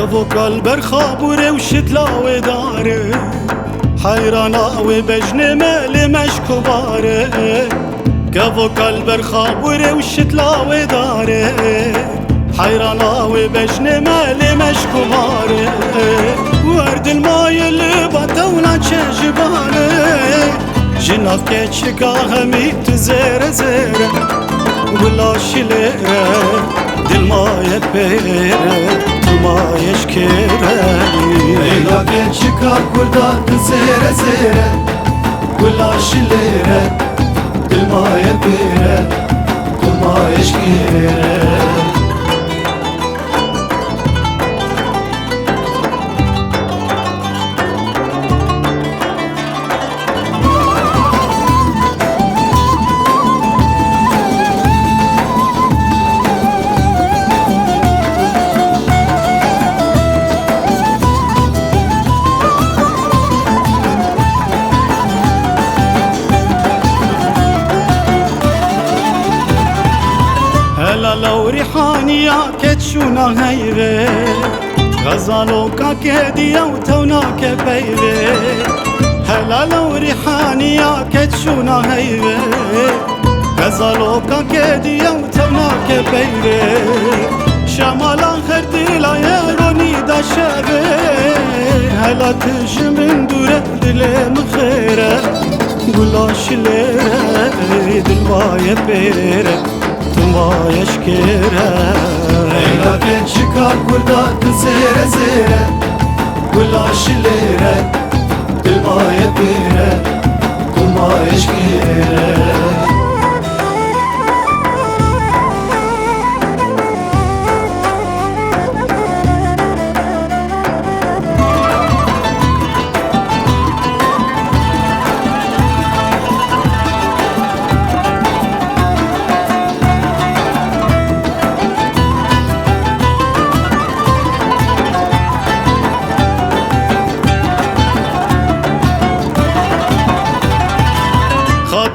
كفو قلب خابوره وشتلاوي داره حيرانا وبجن مالي مش كباره كفو قلب خابوره وشتلاوي داره حيرانا وبجن مالي مش كباره ورد الماي اللي بطونا جبانه جناف كيتشكا هميت زيره زيره ولا شليره دل ما يبيره ما يشكره ليلا كيتشكا كردات زيره زيره ولا شليره دل ما يبيره ما يشكره لو ريحاني يا كتشونا هيغي غزالو كاكيدي وتونا كبيغي هلا لو ريحاني يا كتشونا هيغي غزالو كاكيدي وتونا كبيغي شمالا خردي لا يروني دا شبي هلا تجي من دورة دلي مخيرة قلاش ليرة دلما يبيرة ما يشكره ليلا كيتشكا كردات زيره زيره ولا شليره دل ما يبيره ما يشكره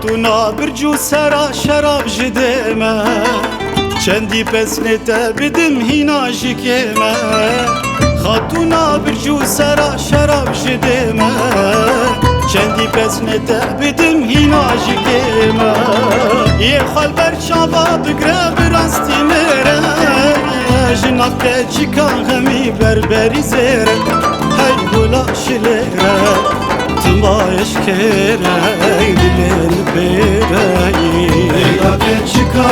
خاتونا برجو سرا شراب جديمه چندی پس نتا بدم هینا جکیمه خاتونا برجو سرا شراب جديمه چندی پس نتا بدم هینا جکیمه یه خال بر شابا بگره براستی میره جناف که چکان همی بربری زیره هی بولا شلیره ما يشكره دلين بيري ليلا كيتشكا